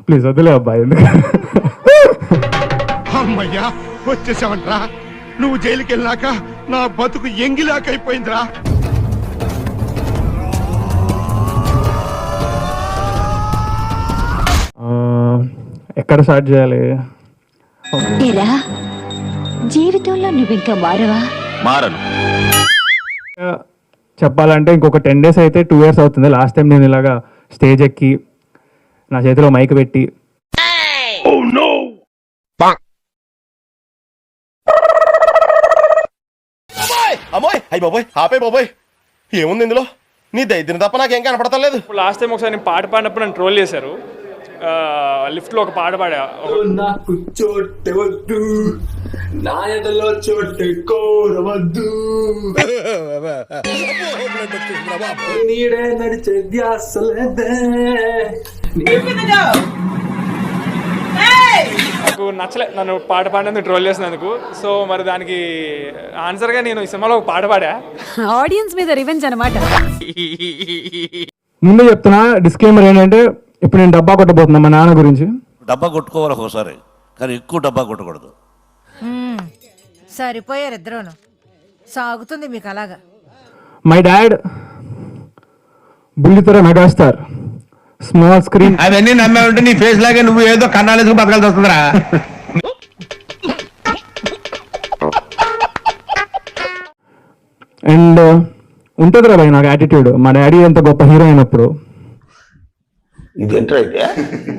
Please వదిలే అబ్బాయి. అమ్మయ్యా వచ్చేసావంట్రా. నువ్వు జైలుకి వెళ్ళాక నా బతుకు ఎంగిలాకైపోయిందిరా. ఎక్కడ స్టార్ట్ చేయాలి? జీవితంలో నువ్వు ఇంకా మారను. చెప్పాలంటే ఇంకొక 10 days అయితే 2 years అవుతుంది. లాస్ట్ టైం నేను ఇలాగా స్టేజ్ ఎక్కి నా చేతిలో మైక్ పెట్టి అమ్మోయ్ అయ్యి బాబోయ్ ఆపే బాబోయ్, ఏముంది ఇందులో? నీ దైద్యం తప్ప నాకేం కనపడతలేదు. లాస్ట్ టైం ఒకసారి నేను పాట పాడినప్పుడు నన్ను ట్రోల్ చేశారు. లిఫ్ట్లో ఒక పాట పాడా. నాకు చోటే వద్దు, నా ఎదలో చోటే కోరవద్దు, నీడే నడిచే ధ్యాసలేదే. నాకు నచ్చలే నన్ను పాట పాడినందుకు ట్రోల్ చేసినందుకు. సో మరి దానికి ఆన్సర్గా నేను ఈ సినిమాలో ఒక పాట పాడా. ఆడియన్స్ మీద రివెంజ్ అన్నమాట. ముందే చెప్తున్నా, డిస్క్లైమర్ ఏంటంటే ఇప్పుడు నేను డబ్బా కొట్టబోతున్నా మా నాన్న గురించి. డబ్బా కొట్టుకోవాలి ఒకసారి, కానీ ఎక్కువ డబ్బా కొట్టకూడదు. సరిపోయారు ఇద్దరును, సాగుతుంది మీకు అలాగా. మై డాడ్ బుల్లితెర మెగాస్టార్, స్మాల్ స్క్రీన్. అవన్నీ నమ్మే ఉంటే నీ ఫేస్ లాగే నువ్వు ఏదో కన్నాలేసుకు బతకాల్సి వస్తుందిరా. అండ్ ఉంటుంది రా భయ్ నాకు యాటిట్యూడ్. మా డాడీ ఎంత గొప్ప హీరో అయినప్పుడు ఇదేంటైతే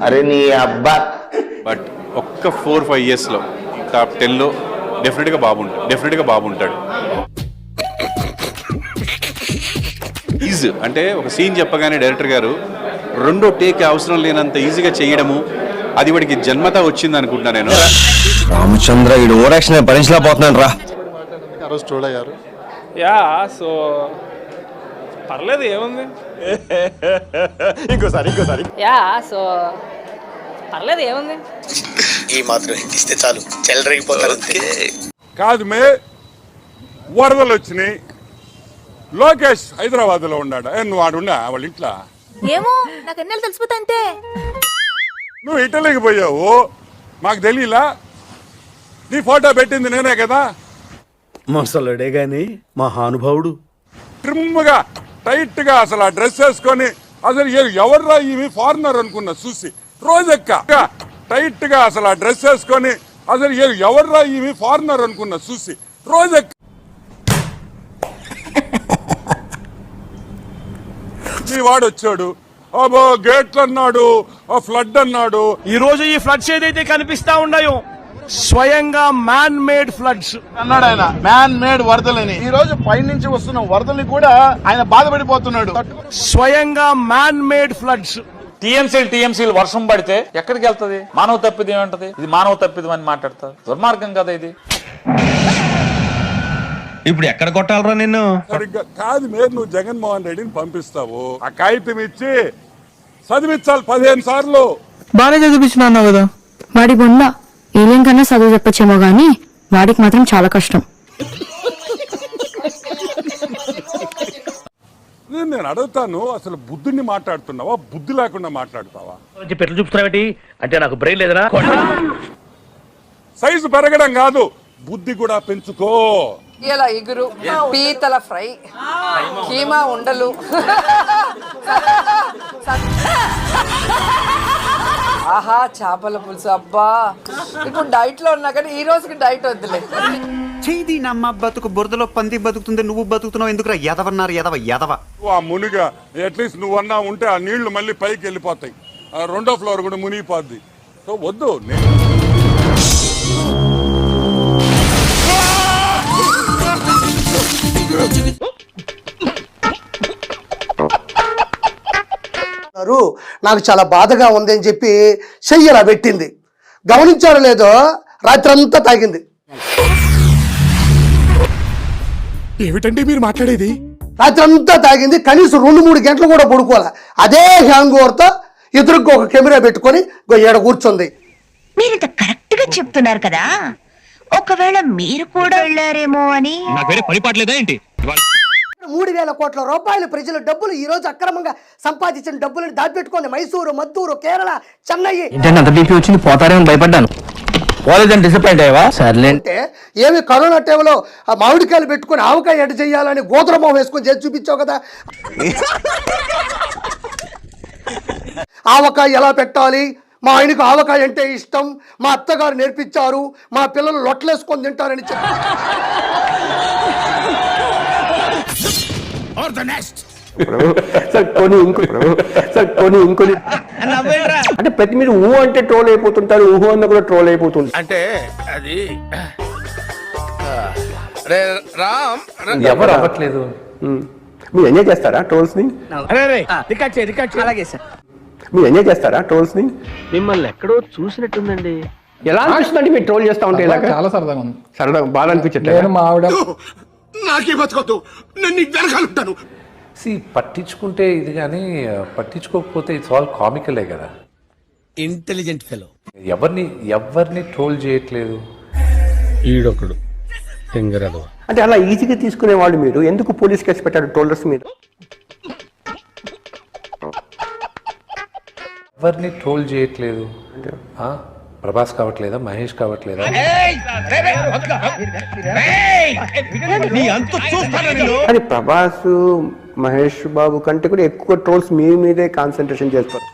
అరే నీ అబ్బా. బట్ ఒక్క 4-5 yearsలో టాప్ 10లో డెఫినెట్గా బాగుంటాడు. ఈజీ అంటే ఒక సీన్ చెప్పగానే డైరెక్టర్ గారు రెండో టేక్ అవసరం లేనంత ఈజీగా చేయడము, అది వాడికి జన్మతా వచ్చింది అనుకుంటున్నా నేను. రామచంద్ర ఈ ఓవరాక్షన్ భరించలేకపోతున్నాను రా. యా సో పర్లేదు, ఏముంది. ఇంకోసారి యా సో పర్లేదు, ఏముంది. ఈ మాత్రం ఇస్తే చాలు చెల్లరగిపోతారు. కాదు మే, వరదలు వచ్చినాయి. లోకేష్ హైదరాబాద్ లో ఉన్నాడు. నువ్వు ఆడున్నా వాళ్ళ ఇంట్లో? ఏమో నాకు ఎన్నెలు తెలిసిపోతా అంతే. నువ్వు ఇటలీకి పోయావు, మాకు తెలియలా? నీ ఫోటో పెట్టింది నేనే కదా. మొసలుడే గాని మహానుభావుడు. ట్రిమ్గా టైట్ గా అసలు ఆ డ్రెస్ వేసుకొని అసలు ఎవర్రా ఇవి ఫారినర్ అనుకున్నా చూసి రోజెక్క. టైట్ గా అసలు ఆ డ్రెస్ వేసుకొని అసలు ఎవర్రా ఇవి ఫారినర్ అనుకున్నా చూసి రోజెక్క. ఈ వాడు వచ్చాడు, అబ్బో గేట్లు అన్నాడు, ఫ్లడ్ అన్నాడు. ఈ రోజు ఈ ఫ్లడ్స్ ఏదైతే కనిపిస్తా ఉన్నాయో స్వయంగా మ్యాన్ మేడ్ ఫ్లడ్స్ అన్నాడు ఆయన. మ్యాన్ మేడ్ వరదలని. ఈ రోజు పైనుంచి వస్తున్న వరదల్ని కూడా ఆయన బాధపడిపోతున్నాడు. స్వయంగా మ్యాన్ మేడ్ ఫ్లడ్స్. టీఎంసీలు వర్షం పడితే ఎక్కడికి వెళ్తుంది? మానవ తప్పిదం ఏమంటది? ఇది మానవ తప్పిదం అని మాట్లాడతారు. దుర్మార్గం కదా ఇది. ఇప్పుడు ఎక్కడ కొట్టాలరా నిన్ను? సరిగ్గా కాదు మీరు, నువ్వు జగన్మోహన్ రెడ్డిని పంపిస్తావు, ఆ కాగితం ఇచ్చి చదివించాలి 15 సార్లు. బాగా చదివించినా కదా. వాడి బొంద ఏలేం కన్నా చదువు చెప్పచ్చేమో గానీ వాడికి మాత్రం చాలా కష్టం. నేను అడుగుతాను, అసలు బుద్ధుని మాట్లాడుతున్నావా, బుద్ధి లేకుండా మాట్లాడతావా? పెట్లు చూపుతున్నావేంటి? అంటే నాకు బ్రెయిన్ లేదనా? సైజు పెరగడం కాదు, బుద్ధి కూడా పెంచుకో. ఇలా ఇగురు, పీతల ఫ్రై, కీమా ఉండలు, ఆహా చేపల పులుసు. అబ్బా ఇప్పుడు డైట్ లో ఉన్నా కానీ ఈ రోజుకి డైట్ వద్దులే. చేది నమ్మ బతుకు బురదలో పంది బతుకుతుంది, నువ్వు బతుకుతున్నావు ఎందుకురా? ఎదవన్నారు ఎదవ. ఆ మునిగా అట్లీస్ట్ నువ్వన్నా ఉంటే ఆ నీళ్లు మళ్ళీ పైకి వెళ్ళిపోతాయి, ఆ 2వ ఫ్లోర్ కూడా మునిగిపోద్ది. సో వద్దు. నాకు చాలా బాధగా ఉంది అని చెప్పి చెయ్యలా పెట్టింది. గమనించారో లేదో, రాత్రంతా తాగింది. ఏమిటండి మీరు మాట్లాడేది? రాత్రంతా తాగింది, కనీసం 2-3 గంటలు కూడా పడుకోవాలి. అదే హ్యాంగ్ ఓవర్తో ఎదురుగా ఒక కెమెరా పెట్టుకొని ఏడ కూర్చుంది. మీరు ఇంత కరెక్ట్ గా చెప్తున్నారు కదా, ఒకవేళ మీరు కూడా వెళ్ళారేమో అని. నాకు వేరే పరిపాట్లేదా ఏంటి? 3,000 కోట్ల రూపాయలు ప్రజల డబ్బులు ఈ రోజు అక్రమంగా సంపాదించిన డబ్బులను దాచిపెట్టుకోండి మైసూరు, మద్దూరు, కేరళ, చెన్నై అంత బీపీ వచ్చింది పోతారేమో భయపడ్డాను. పోలేదని డిసప్పాయింట్ అయ్యవా? సర్లే. అంటే ఏమి కరోనా టైంలో ఆ మామిడికాయలు పెట్టుకొని ఆవకాయ ఎడ చేయాలని గోత్రమో వేసుకొని చేసి చూపించావు కదా. ఆవకాయ ఎలా పెట్టాలి, మా ఆయనకు ఆవకాయ అంటే ఇష్టం, మా అత్తగారు నేర్పించారు, మా పిల్లలు లొట్లేసుకొని తింటారని చెప్పి ఇంకొని అంటే ప్రతి మీరు ఊహ అంటే ట్రోల్ అయిపోతుంటారు, ఊహ అన్న కూడా ట్రోల్ అయిపోతుంది. అంటే అది రామ్ ఎవరు అవ్వట్లేదు. మీరు ఎంజాయ్ చేస్తారా ట్రోల్స్ ని? మీరు ఎంజాయ్ చేస్తారా ట్రోల్స్ ని? మిమ్మల్ని ఎక్కడో చూసినట్టుందండి. ఎలా అనిపిస్తుందండి మీరు ట్రోల్ చేస్తా ఉంటే? చాలా సరదాగా ఉంది. సరదా బాగా అనిపించట్లేదు. మా ఆవిడ నాకే బతకొద్దు, నేను నీకు వెనకాలంటాను. పట్టించుకుంటే ఇది కానీ పట్టించుకోకపోతే ఇట్స్ ఆల్ కామికలే కదా. Intelligent fellow. ఎవరిని ట్రోల్ చేయట్లేదు. ఈడొకడు అంటే అలా ఈజీగా తీసుకునే వాళ్ళు మీరు ఎందుకు పోలీస్ కేసు పెట్టారు ట్రోలర్స్ మీద? ఎవరిని ట్రోల్ చేయట్లేదు. ప్రభాస్ కావట్లేదా, మహేష్ కావట్లేదా? అది ప్రభాస్, మహేష్ బాబు కంటే కూడా ఎక్కువ ట్రోల్స్ మీ మీదే కాన్సన్ట్రేషన్ చేస్తారు.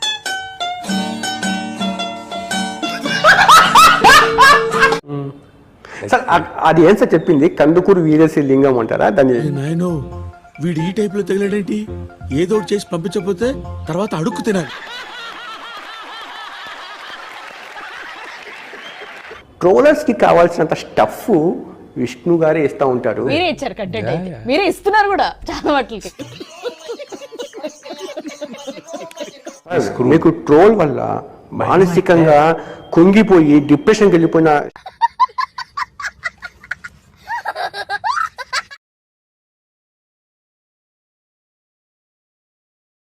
సార్ అది ఏం సార్ చెప్పింది? కందుకూరు వీరేశ లింగం అంటారా దాన్ని? నాయనో వీడు ఈ టైప్ లో తగిలాడేంటి? ఏదో చేసి పంపించకపోతే తర్వాత అడుక్కు తినాలి. ట్రోలర్స్ కి కావాల్సినంత స్టఫ్ విష్ణు గారే ఇస్తా ఉంటారు. మీరే ఇచ్చారు కంటెంట్, మీరే ఇస్తున్నారు కూడా చాలా వాటికి. మీకు ట్రోల్ వల్ల మానసికంగా కుంగిపోయి డిప్రెషన్కి వెళ్ళిపోయిన